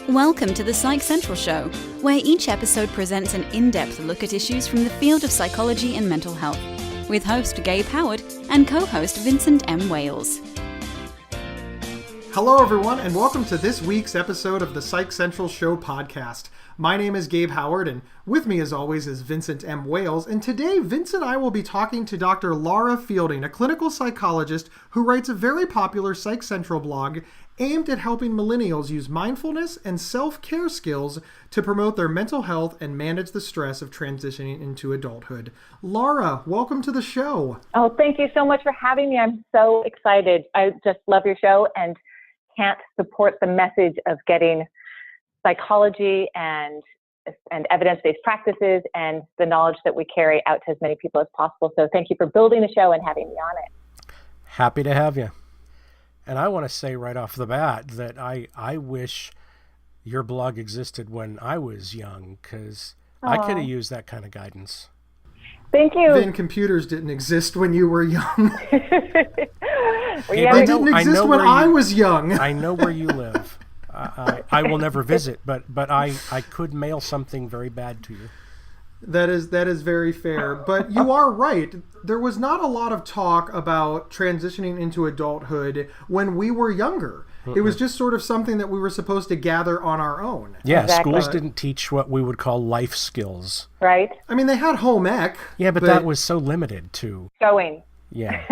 Welcome to the Psych Central Show, where each episode presents an in-depth look at issues from the field of psychology and mental health, with host Gabe Howard and co-host Vincent M. Wales. Hello, everyone, and welcome to this week's episode of the Psych Central Show podcast. My name is Gabe Howard, and with me, as always, is Vincent M. Wales. And today, Vince and I will be talking to Dr. Laura Fielding, a clinical psychologist who writes a very popular Psych Central blog aimed at helping millennials use mindfulness and self-care skills to promote their mental health and manage the stress of transitioning into adulthood. Laura, welcome to the show. Oh, thank you so much for having me. I'm so excited. I just love your show and can't support the message of getting psychology and evidence-based practices and the knowledge that we carry out to as many people as possible. So thank you for building the show and having me on it. Happy to have you. And I want to say right off the bat that I wish your blog existed when I was young, because I could have used that kind of guidance. Thank you. Then computers didn't exist when you were young. They didn't exist when I was young. I know where you live. I will never visit, but I could mail something very bad to you. That is very fair, but you are right. There was not a lot of talk about transitioning into adulthood when we were younger. It was just sort of something that we were supposed to gather on our own. Yeah, Exactly. Schools didn't teach what we would call life skills. Right? I mean, they had home ec. Yeah, but that was so limited too. Showing. Yeah.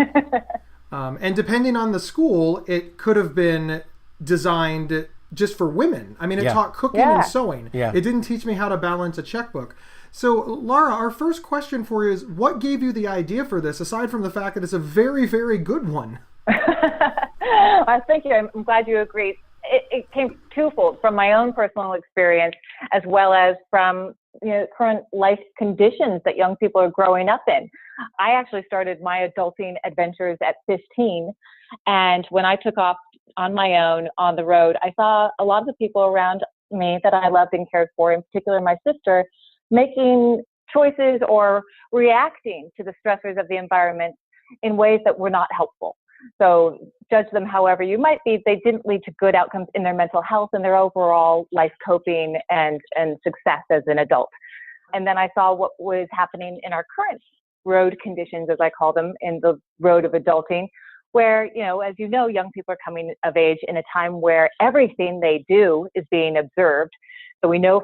And depending on the school, it could have been designed just for women. I mean, it taught cooking and sewing. Yeah. It didn't teach me how to balance a checkbook. So, Laura, our first question for you is, what gave you the idea for this, aside from the fact that it's a very, very good one? Well, thank you. I'm glad you agreed. It came twofold, from my own personal experience as well as from current life conditions that young people are growing up in. I actually started my adulting adventures at 15, and when I took off on my own on the road, I saw a lot of the people around me that I loved and cared for, in particular my sister, making choices or reacting to the stressors of the environment in ways that were not helpful. So judge them however you might be, they didn't lead to good outcomes in their mental health and their overall life coping and success as an adult. And then I saw what was happening in our current road conditions, as I call them, in the road of adulting, where, as you know, young people are coming of age in a time where everything they do is being observed. So we know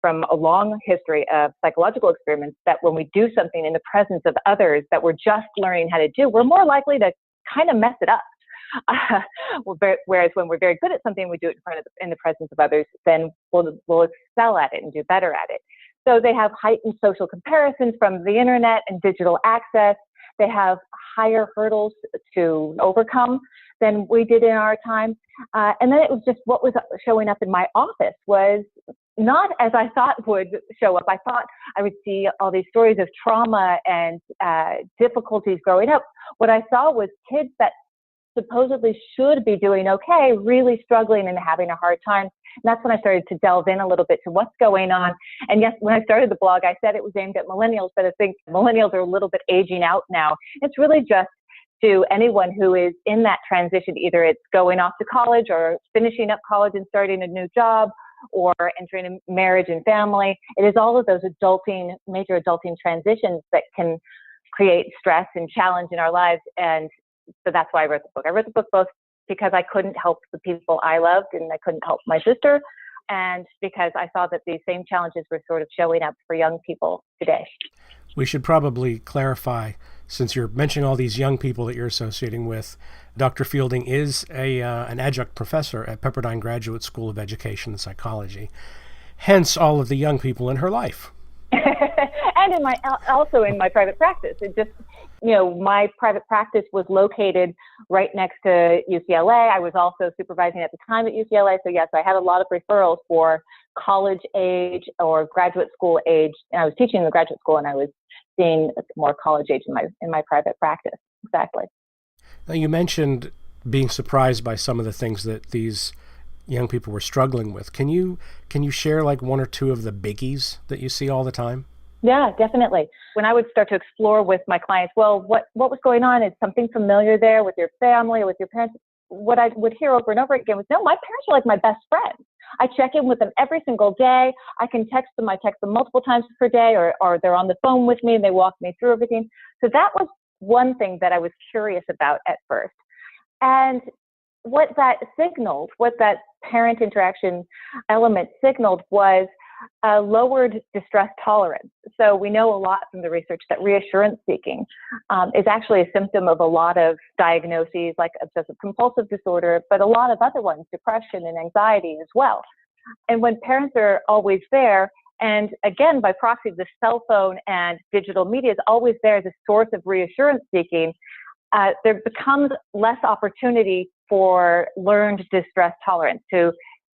from a long history of psychological experiments that when we do something in the presence of others that we're just learning how to do, we're more likely to kind of mess it up. Whereas when we're very good at something, we do it in the presence of others, then we'll excel at it and do better at it. So they have heightened social comparisons from the internet and digital access. They have higher hurdles to overcome than we did in our time. And then it was just what was showing up in my office was not as I thought would show up. I thought I would see all these stories of trauma and difficulties growing up. What I saw was kids that supposedly should be doing okay, really struggling and having a hard time. And that's when I started to delve in a little bit to what's going on. And yes, when I started the blog, I said it was aimed at millennials, but I think millennials are a little bit aging out now. It's really just to anyone who is in that transition. Either it's going off to college or finishing up college and starting a new job or entering a marriage and family. It is all of those major adulting transitions that can create stress and challenge in our lives. And so that's why I wrote the book. I wrote the book both because I couldn't help the people I loved and I couldn't help my sister, and because I saw that these same challenges were sort of showing up for young people today. We should probably clarify, since you're mentioning all these young people that you're associating with, Dr. Fielding is an adjunct professor at Pepperdine Graduate School of Education and Psychology, hence all of the young people in her life. And also in my private practice. It just, my private practice was located right next to UCLA. I was also supervising at the time at UCLA. So yes, I had a lot of referrals for college age or graduate school age. And I was teaching in the graduate school and I was seeing more college age in my private practice. Exactly. Now, you mentioned being surprised by some of the things that these young people were struggling with. Can you share like one or two of the biggies that you see all the time? Yeah, definitely. When I would start to explore with my clients, well, what was going on? Is something familiar there with your family or with your parents? what I would hear over and over again was, no, my parents are like my best friends. I check in with them every single day. I can text them. I text them multiple times per day, or they're on the phone with me and they walk me through everything. So that was one thing that I was curious about at first. And what that signaled, what that parent interaction element signaled, was a lowered distress tolerance. So we know a lot from the research that reassurance seeking is actually a symptom of a lot of diagnoses like obsessive compulsive disorder, but a lot of other ones, depression and anxiety as well. And when parents are always there, and again, by proxy, the cell phone and digital media is always there as a source of reassurance seeking, there becomes less opportunity for learned distress tolerance, to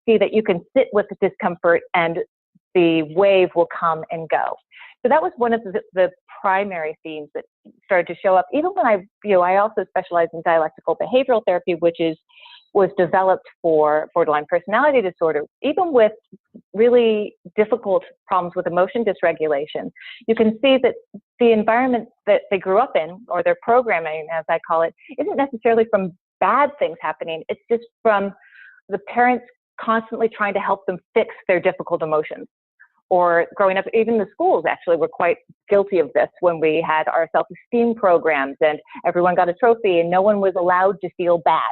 see that you can sit with the discomfort and the wave will come and go. So that was one of the primary themes that started to show up. Even when I also specialize in dialectical behavioral therapy, which was developed for borderline personality disorder. Even with really difficult problems with emotion dysregulation, you can see that the environment that they grew up in, or their programming, as I call it, isn't necessarily from bad things happening. It's just from the parents constantly trying to help them fix their difficult emotions. Or growing up, even the schools actually were quite guilty of this when we had our self-esteem programs and everyone got a trophy and no one was allowed to feel bad.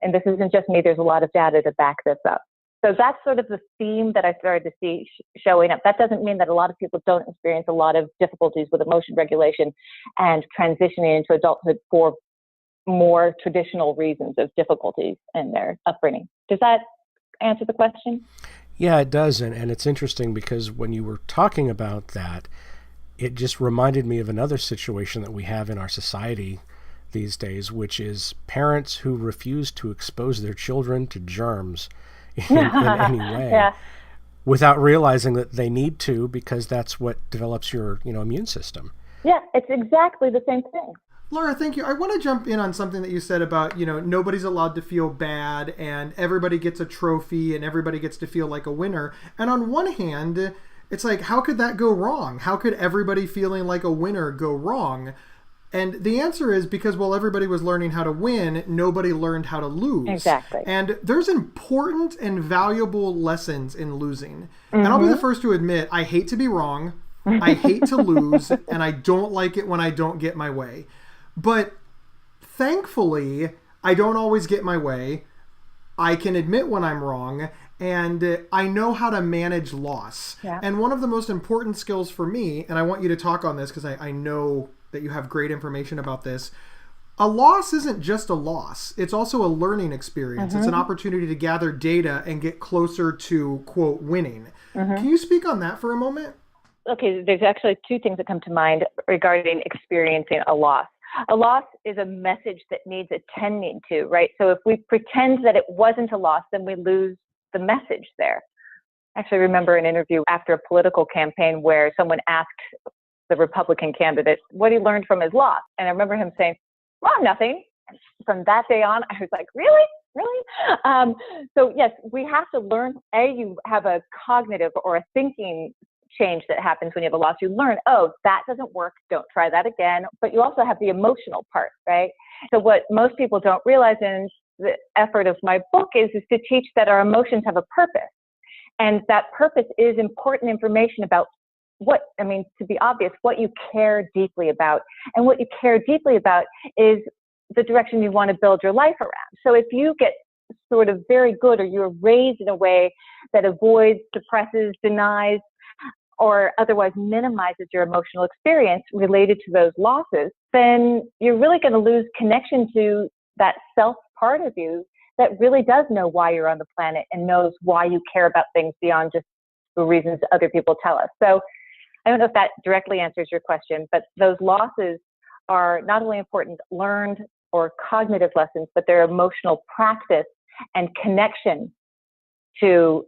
And this isn't just me, there's a lot of data to back this up. So that's sort of the theme that I started to see showing up. That doesn't mean that a lot of people don't experience a lot of difficulties with emotion regulation and transitioning into adulthood for more traditional reasons of difficulties in their upbringing. Does that answer the question? Yeah, it does. And it's interesting because when you were talking about that, it just reminded me of another situation that we have in our society these days, which is parents who refuse to expose their children to germs in any way, without realizing that they need to, because that's what develops your immune system. Yeah, it's exactly the same thing. Laura, thank you. I want to jump in on something that you said about, nobody's allowed to feel bad and everybody gets a trophy and everybody gets to feel like a winner. And on one hand, it's like, how could that go wrong? How could everybody feeling like a winner go wrong? And the answer is because while everybody was learning how to win, nobody learned how to lose. Exactly. And there's important and valuable lessons in losing. Mm-hmm. And I'll be the first to admit, I hate to be wrong. I hate to lose. And I don't like it when I don't get my way. But thankfully, I don't always get my way. I can admit when I'm wrong, and I know how to manage loss. Yeah. And one of the most important skills for me, and I want you to talk on this because I know that you have great information about this, a loss isn't just a loss. It's also a learning experience. Mm-hmm. It's an opportunity to gather data and get closer to, quote, winning. Mm-hmm. Can you speak on that for a moment? Okay, there's actually two things that come to mind regarding experiencing a loss. A loss is a message that needs attending to, right? So if we pretend that it wasn't a loss, then we lose the message there. I actually remember an interview after a political campaign where someone asked the Republican candidate what he learned from his loss. And I remember him saying, well, nothing. And from that day on, I was like, really? Really? So yes, we have to learn, you have a cognitive or a thinking change that happens when you have a loss. You learn, oh, that doesn't work. Don't try that again. But you also have the emotional part, right? So what most people don't realize in the effort of my book is to teach that our emotions have a purpose. And that purpose is important information about to be obvious, what you care deeply about. And what you care deeply about is the direction you want to build your life around. So if you get sort of very good, or you're raised in a way that avoids, suppresses, denies, or otherwise minimizes your emotional experience related to those losses, then you're really going to lose connection to that self part of you that really does know why you're on the planet and knows why you care about things beyond just the reasons other people tell us. So I don't know if that directly answers your question, but those losses are not only important learned or cognitive lessons, but they're emotional practice and connection to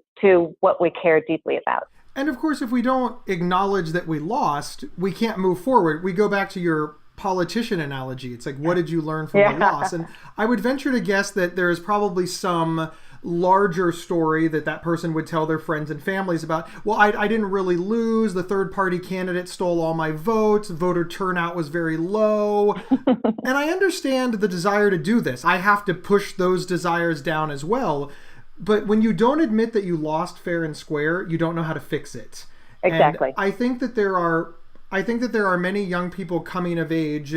what we care deeply about. And of course, if we don't acknowledge that we lost, we can't move forward. We go back to your politician analogy. It's like, what did you learn from the loss? And I would venture to guess that there is probably some larger story that person would tell their friends and families about, well, I didn't really lose. The third party candidate stole all my votes. Voter turnout was very low. And I understand the desire to do this. I have to push those desires down as well. But when you don't admit that you lost fair and square, you don't know how to fix it. Exactly. And I think that there are many young people coming of age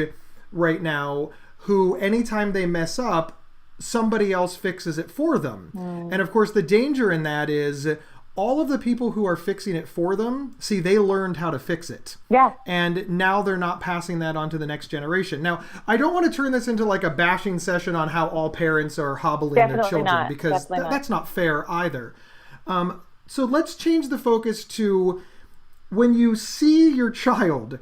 right now who, anytime they mess up, somebody else fixes it for them. And of course, the danger in that is all of the people who are fixing it for them, see, they learned how to fix it. Yeah. And now they're not passing that on to the next generation. Now, I don't want to turn this into like a bashing session on how all parents are hobbling their children, because that's not fair either. So let's change the focus to when you see your child,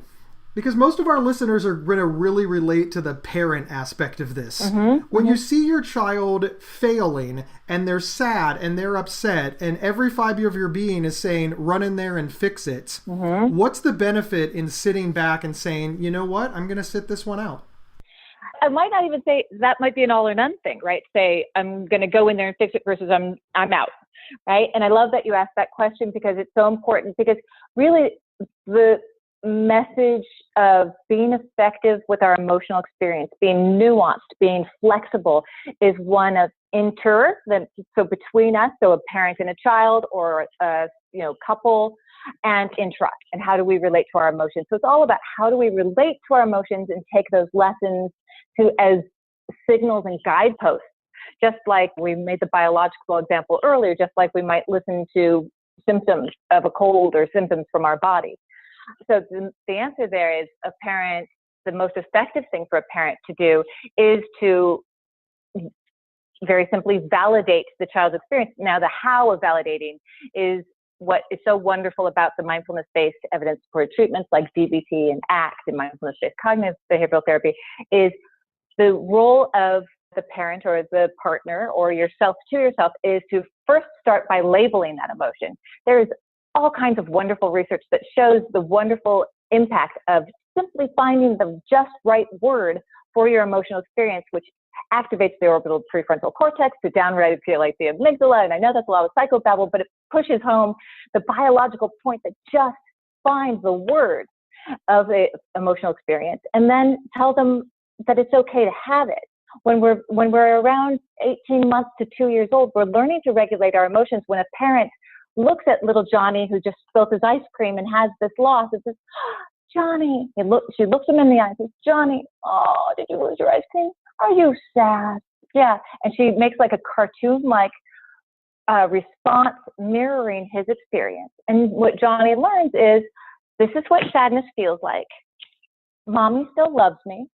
because most of our listeners are going to really relate to the parent aspect of this. When you see your child failing and they're sad and they're upset and every fiber of your being is saying, run in there and fix it, what's the benefit in sitting back and saying, you know what, I'm going to sit this one out? I might not even say that might be an all or none thing, right? Say, I'm going to go in there and fix it versus I'm out, right? And I love that you asked that question because it's so important, because really the message of being effective with our emotional experience, being nuanced, being flexible, is one of so between us, so a parent and a child, or a couple, and intra, and how do we relate to our emotions. So it's all about how do we relate to our emotions and take those lessons as signals and guideposts. Just like we made the biological example earlier, just like we might listen to symptoms of a cold or symptoms from our body. So the answer there is the most effective thing for a parent to do is to very simply validate the child's experience. Now, the how of validating is what is so wonderful about the mindfulness-based evidence-supported treatments like DBT and ACT and mindfulness-based cognitive behavioral therapy, is the role of the parent or the partner or yourself to yourself is to first start by labeling that emotion. There is all kinds of wonderful research that shows the wonderful impact of simply finding the just right word for your emotional experience, which activates the orbital prefrontal cortex to downregulate the amygdala. And I know that's a lot of psychobabble, but it pushes home the biological point that just find the word of the emotional experience and then tell them that it's okay to have it. When we're around 18 months to 2 years old, we're learning to regulate our emotions. When a parent looks at little Johnny who just spilled his ice cream and has this loss, it says, oh, Johnny. She looks him in the eye and says, Johnny, oh, did you lose your ice cream? Are you sad? Yeah. And she makes like a cartoon-like response mirroring his experience. And what Johnny learns is, this is what sadness feels like. Mommy still loves me.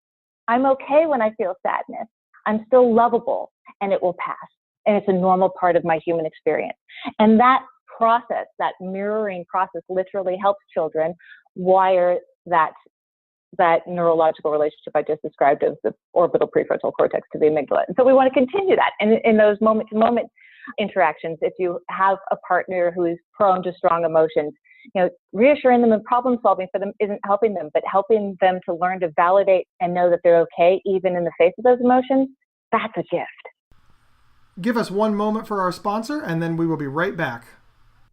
I'm okay when I feel sadness. I'm still lovable, and it will pass. And it's a normal part of my human experience. And that process, that mirroring process, literally helps children wire that neurological relationship I just described of the orbital prefrontal cortex to the amygdala. And so we want to continue that. And in those moment-to-moment interactions, if you have a partner who is prone to strong emotions, reassuring them and problem solving for them isn't helping them, but helping them to learn to validate and know that they're okay even in the face of those emotions, that's a gift. Give us one moment for our sponsor, and then we will be right back.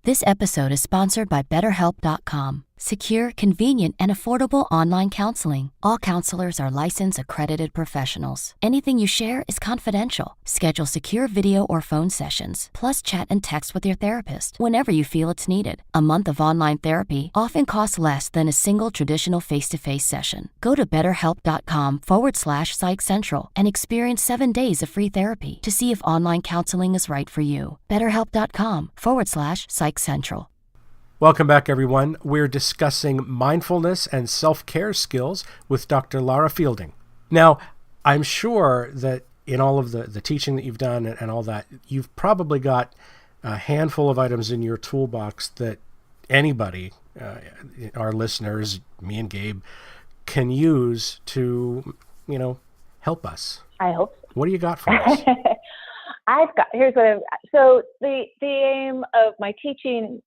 This episode is sponsored by BetterHelp.com. Secure, convenient, and affordable online counseling. All counselors are licensed, accredited professionals. Anything you share is confidential. Schedule secure video or phone sessions, plus chat and text with your therapist whenever you feel it's needed. A month of online therapy often costs less than a single traditional face-to-face session. Go to BetterHelp.com/Psych Central and experience 7 days of free therapy to see if online counseling is right for you. BetterHelp.com/Psych Central. Welcome back, everyone. We're discussing mindfulness and self-care skills with Dr. Lara Fielding. Now, I'm sure that in all of the teaching that you've done and all that, you've probably got a handful of items in your toolbox that anybody, our listeners, me and Gabe, can use to, help us. I hope so. What do you got for us? So the aim of my teaching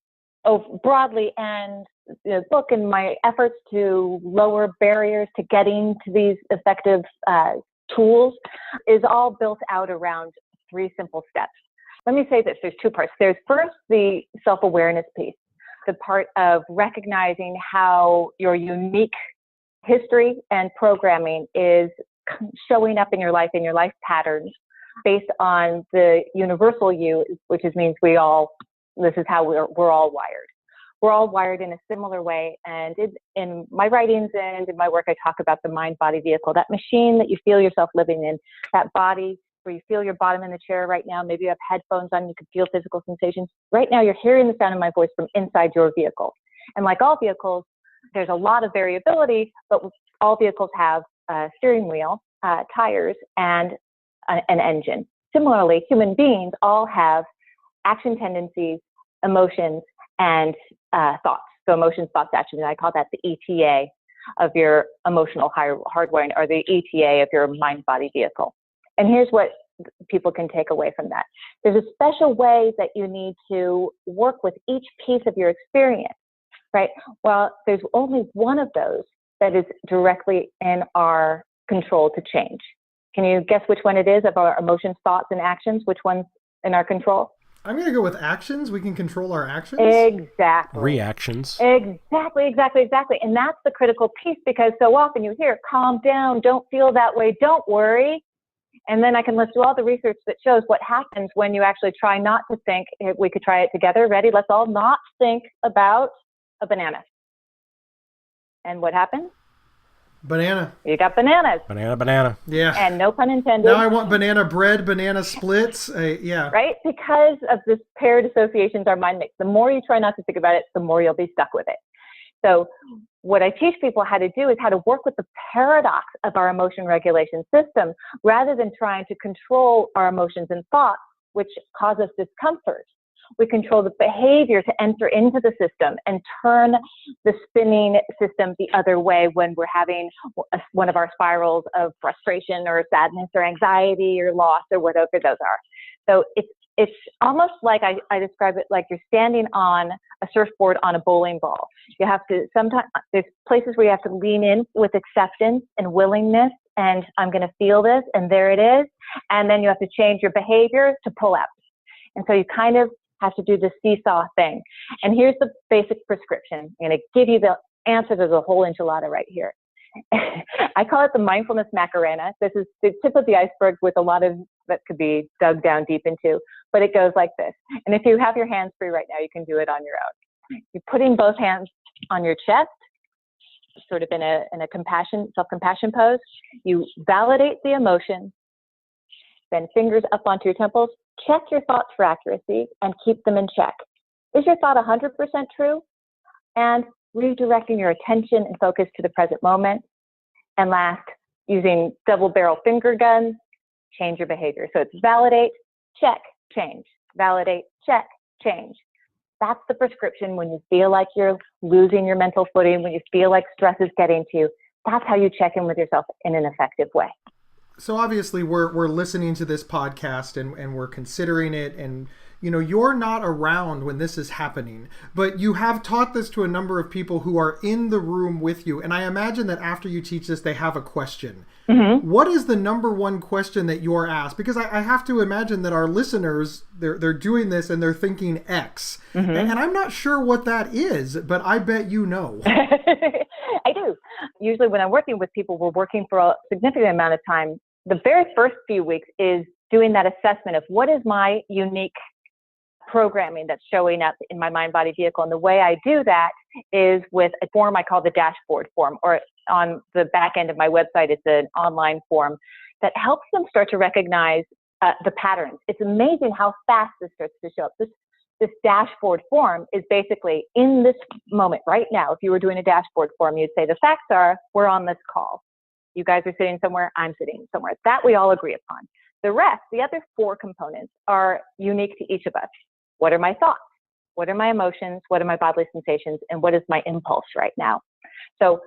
broadly and the book and my efforts to lower barriers to getting to these effective tools is all built out around 3 simple steps. Let me say this, there's two parts. There's first the self-awareness piece, the part of recognizing how your unique history and programming is showing up in your life patterns based on the universal you, which means this is how we're all wired. We're all wired in a similar way. And in my writings and in my work, I talk about the mind-body vehicle, that machine that you feel yourself living in, that body where you feel your bottom in the chair right now. Maybe you have headphones on, you can feel physical sensations. Right now, you're hearing the sound of my voice from inside your vehicle. And like all vehicles, there's a lot of variability, but all vehicles have a steering wheel, tires, and an engine. Similarly, human beings all have action tendencies, emotions, and thoughts. So emotions, thoughts, actions, and I call that the ETA of your emotional hardwiring, or the ETA of your mind-body vehicle. And here's what people can take away from that. There's a special way that you need to work with each piece of your experience, right? Well, there's only one of those that is directly in our control to change. Can you guess which one it is of our emotions, thoughts, and actions? Which one's in our control? I'm going to go with actions. We can control our actions. Exactly. Reactions. Exactly. And that's the critical piece, because so often you hear, calm down, don't feel that way, don't worry. And then I can list all the research that shows what happens when you actually try not to think. We could try it together. Ready? Let's all not think about a banana. And what happens? Banana. You got bananas. Banana. Yeah. And no pun intended. Now I want banana bread, banana splits. Yeah. Right? Because of this paired associations our mind makes. The more you try not to think about it, the more you'll be stuck with it. So what I teach people how to do is how to work with the paradox of our emotion regulation system, rather than trying to control our emotions and thoughts, which cause us discomfort. We control the behavior to enter into the system and turn the spinning system the other way when we're having one of our spirals of frustration or sadness or anxiety or loss or whatever those are. So it's almost like I describe it like you're standing on a surfboard on a bowling ball. You have to, sometimes there's places where you have to lean in with acceptance and willingness, and I'm going to feel this, and there it is. And then you have to change your behavior to pull out. And so you kind of have to do the seesaw thing. And here's the basic prescription. I'm going to give you the answer to the whole enchilada right here. I call it the mindfulness Macarena. This is the tip of the iceberg with a lot of that could be dug down deep into, but it goes like this. And if you have your hands free right now, you can do it on your own. You're putting both hands on your chest, sort of in a self-compassion pose. You validate the emotion, then fingers up onto your temples. Check your thoughts for accuracy and keep them in check. Is your thought 100% true? And redirecting your attention and focus to the present moment. And last, using double barrel finger guns, change your behavior. So it's validate, check, change. Validate, check, change. That's the prescription when you feel like you're losing your mental footing, when you feel like stress is getting to you. That's how you check in with yourself in an effective way. So obviously we're listening to this podcast and we're considering it, and you're not around when this is happening, but you have taught this to a number of people who are in the room with you. And I imagine that after you teach this, they have a question. Mm-hmm. What is the number one question that you're asked? Because I have to imagine that our listeners, they're doing this and they're thinking X. Mm-hmm. And I'm not sure what that is, but I bet you know. I do. Usually when I'm working with people, we're working for a significant amount of time. The very first few weeks is doing that assessment of what is my unique programming that's showing up in my mind-body vehicle. And the way I do that is with a form I call the dashboard form, or on the back end of my website, it's an online form that helps them start to recognize the patterns. It's amazing how fast this starts to show up. This dashboard form is basically in this moment right now. If you were doing a dashboard form, you'd say the facts are, we're on this call. You guys are sitting somewhere, I'm sitting somewhere. That we all agree upon. The rest, the other 4 components, are unique to each of us. What are my thoughts? What are my emotions? What are my bodily sensations? And what is my impulse right now? So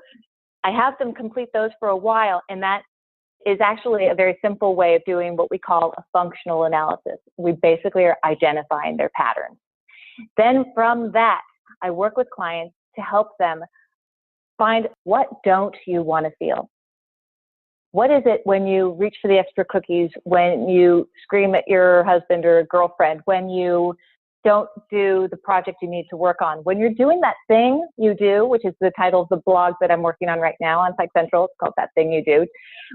I have them complete those for a while, and that is actually a very simple way of doing what we call a functional analysis. We basically are identifying their patterns. Then from that, I work with clients to help them find, what don't you want to feel? What is it when you reach for the extra cookies, when you scream at your husband or girlfriend, when you don't do the project you need to work on, when you're doing that thing you do, which is the title of the blog that I'm working on right now on Psych Central. It's called That Thing You Do,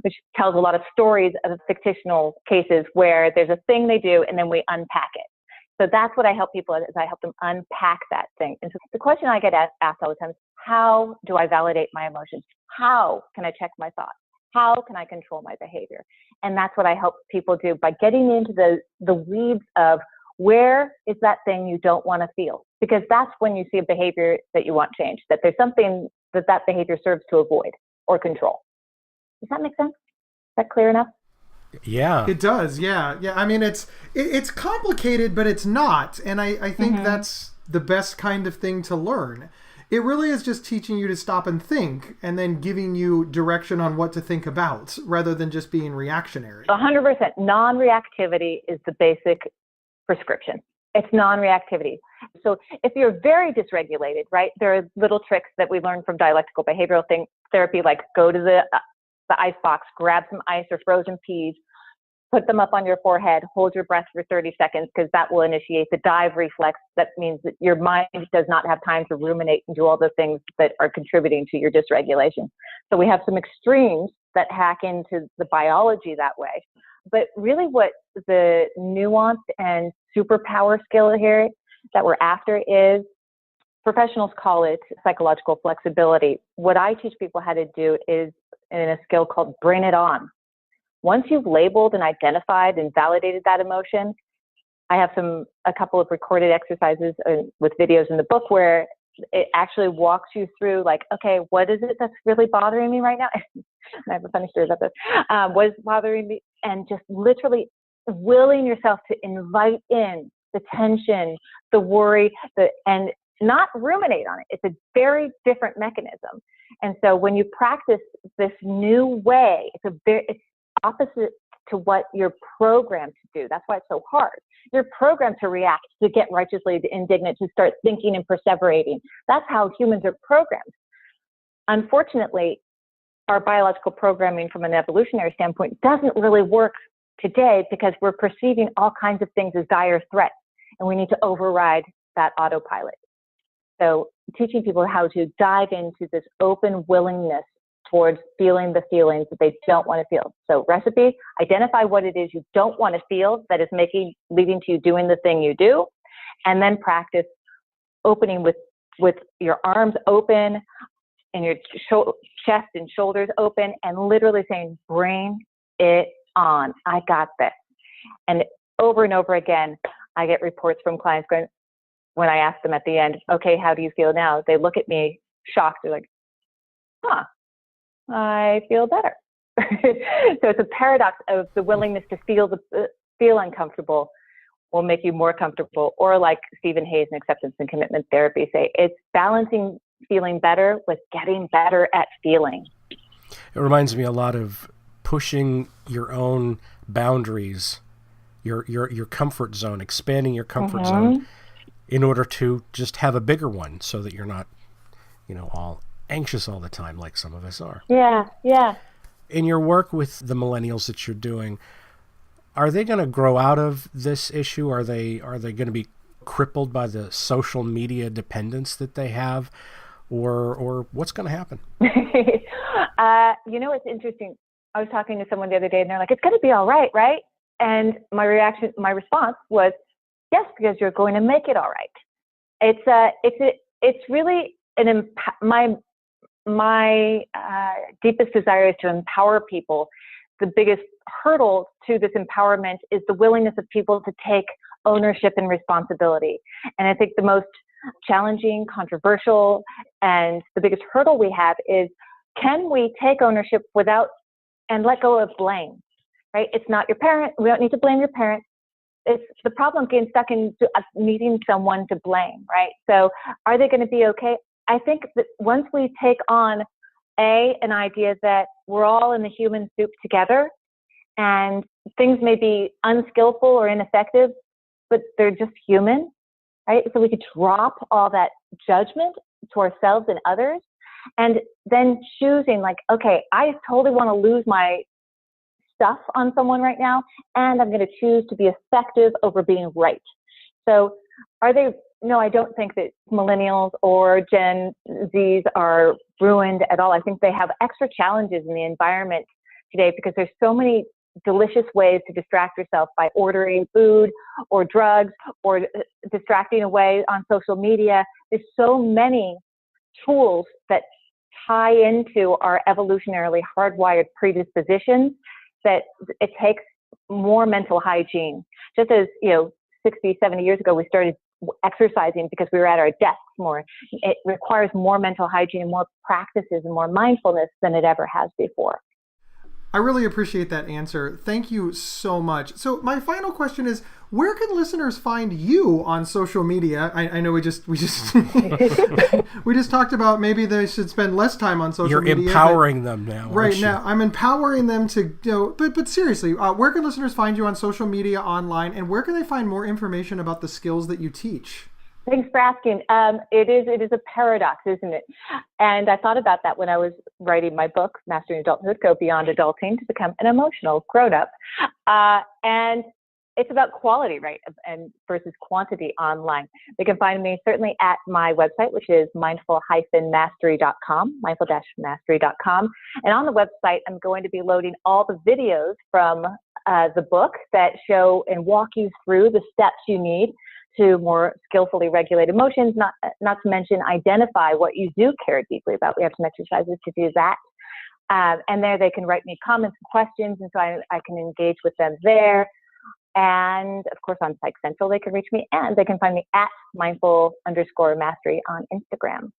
which tells a lot of stories of fictional cases where there's a thing they do and then we unpack it. So that's what I help people is I help them unpack that thing. And so the question I get asked all the time is, how do I validate my emotions? How can I check my thoughts? How can I control my behavior? And that's what I help people do by getting into the weeds of where is that thing you don't want to feel? Because that's when you see a behavior that you want changed, that there's something that behavior serves to avoid or control. Does that make sense? Is that clear enough? Yeah. It does, yeah. Yeah, I mean, it's complicated, but it's not. And I think that's the best kind of thing to learn. It really is just teaching you to stop and think and then giving you direction on what to think about rather than just being reactionary. 100%. Non-reactivity is the basic prescription. It's non-reactivity. So if you're very dysregulated, right, there are little tricks that we learn from dialectical behavioral therapy, like go to the ice box, grab some ice or frozen peas, put them up on your forehead, hold your breath for 30 seconds because that will initiate the dive reflex. That means that your mind does not have time to ruminate and do all the things that are contributing to your dysregulation. So we have some extremes that hack into the biology that way. But really what the nuanced and superpower skill here that we're after is, professionals call it psychological flexibility. What I teach people how to do is in a skill called bring it on. Once you've labeled and identified and validated that emotion, I have a couple of recorded exercises with videos in the book where it actually walks you through, like, okay, what is it that's really bothering me right now? I have a funny story about this. What is bothering me? And just literally willing yourself to invite in the tension, the worry, and not ruminate on it. It's a very different mechanism. And so when you practice this new way, it's opposite to what you're programmed to do. That's why it's so hard. You're programmed to react, to get righteously indignant, to start thinking and perseverating. That's how humans are programmed. Unfortunately, our biological programming from an evolutionary standpoint doesn't really work today because we're perceiving all kinds of things as dire threats, and we need to override that autopilot. So teaching people how to dive into this open willingness towards feeling the feelings that they don't want to feel. So recipe, identify what it is you don't want to feel that is leading to you doing the thing you do, and then practice opening with your arms open and your chest and shoulders open and literally saying, bring it on. I got this. And over and over again, I get reports from clients going, when I ask them at the end, okay, how do you feel now? They look at me shocked. They're like, I feel better. So it's a paradox of the willingness to feel uncomfortable will make you more comfortable. Or like Stephen Hayes in Acceptance and Commitment Therapy say, it's balancing feeling better with getting better at feeling. It reminds me a lot of pushing your own boundaries, your comfort zone, expanding your comfort zone in order to just have a bigger one so that you're not, all anxious all the time like some of us are. Yeah. In your work with the millennials that you're doing, are they going to grow out of this issue? Are they going to be crippled by the social media dependence that they have? Or what's going to happen? It's interesting. I was talking to someone the other day and they're like, it's going to be all right, right? And my response was, yes, because you're going to make it all right. It's really my deepest desire is to empower people. The biggest hurdle to this empowerment is the willingness of people to take ownership and responsibility. And I think the most challenging, controversial, and the biggest hurdle we have is, can we take ownership and let go of blame, right? It's not your parent. We don't need to blame your parent. It's the problem getting stuck in needing someone to blame, right? So are they going to be okay? I think that once we take on an idea that we're all in the human soup together and things may be unskillful or ineffective, but they're just human, right? So we could drop all that judgment to ourselves and others And then choosing like, okay, I totally want to lose my stuff on someone right now, and I'm going to choose to be effective over being right. So no, I don't think that millennials or Gen Zs are ruined at all. I think they have extra challenges in the environment today because there's so many delicious ways to distract yourself by ordering food or drugs or distracting away on social media. There's so many tools that tie into our evolutionarily hardwired predispositions that it takes more mental hygiene. Just as, 60, 70 years ago, we started exercising because we were at our desks more. It requires more mental hygiene and more practices and more mindfulness than it ever has before. I really appreciate that answer. Thank you so much. So my final question is, where can listeners find you on social media? I know we just we just talked about maybe they should spend less time on social media. You're empowering them now. Right now, I'm empowering them to but seriously, where can listeners find you on social media, online, and where can they find more information about the skills that you teach? Thanks for asking. It is a paradox, isn't it? And I thought about that when I was writing my book, Mastering Adulthood, Go Beyond Adulting to Become an Emotional Grown-Up. And it's about quality, right? And versus quantity online. They can find me certainly at my website, which is mindful-mastery.com, mindful-mastery.com. And on the website, I'm going to be loading all the videos from the book that show and walk you through the steps you need to more skillfully regulate emotions, not to mention identify what you do care deeply about. We have some exercises to do that. And there they can write me comments and questions, and so I can engage with them there. And of course on Psych Central they can reach me, and they can find me at mindful_mastery on Instagram.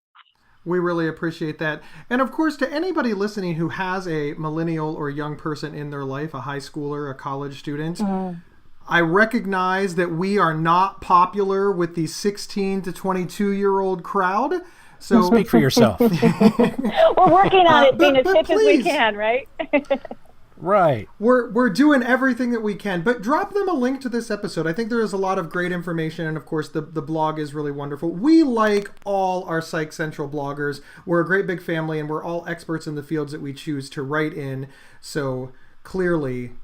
We really appreciate that. And of course, to anybody listening who has a millennial or young person in their life, a high schooler, a college student, I recognize that we are not popular with the 16 to 22-year-old crowd. So speak for yourself. We're working on it, being as hip as we can, right? Right. We're doing everything that we can, but drop them a link to this episode. I think there is a lot of great information, and of course the blog is really wonderful. We like all our Psych Central bloggers. We're a great big family, and we're all experts in the fields that we choose to write in. So clearly,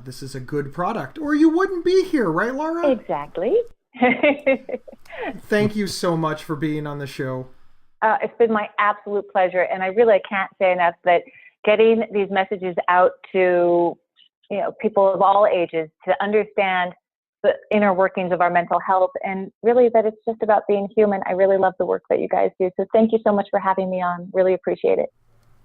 this is a good product, or you wouldn't be here, right, Laura? Exactly. Thank you so much for being on the show. It's been my absolute pleasure, and I really can't say enough that getting these messages out to people of all ages to understand the inner workings of our mental health, and really that it's just about being human. I really love the work that you guys do. So thank you so much for having me on. Really appreciate it.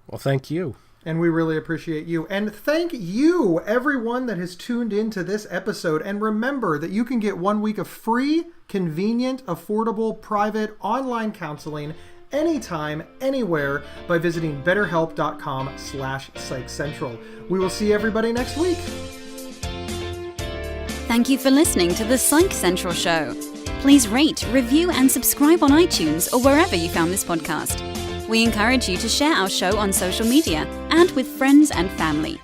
Well, thank you. And we really appreciate you. And thank you, everyone that has tuned into this episode. And remember that you can get 1 week of free, convenient, affordable, private, online counseling anytime, anywhere by visiting betterhelp.com/psychcentral. We will see everybody next week. Thank you for listening to the Psych Central Show. Please rate, review, and subscribe on iTunes or wherever you found this podcast. We encourage you to share our show on social media and with friends and family.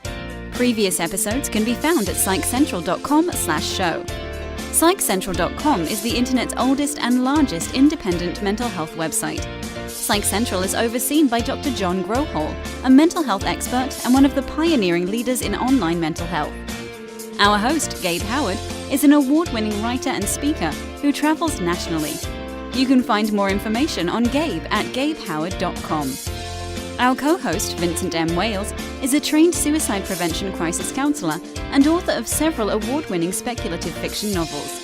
Previous episodes can be found at psychcentral.com/show. Psychcentral.com is the internet's oldest and largest independent mental health website. Psych Central is overseen by Dr. John Grohol, a mental health expert and one of the pioneering leaders in online mental health. Our host, Gabe Howard, is an award-winning writer and speaker who travels nationally. You can find more information on Gabe at gabehoward.com. Our co-host, Vincent M. Wales, is a trained suicide prevention crisis counselor and author of several award-winning speculative fiction novels.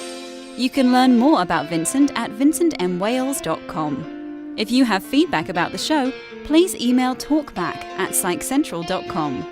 You can learn more about Vincent at vincentmwales.com. If you have feedback about the show, please email talkback@psychcentral.com.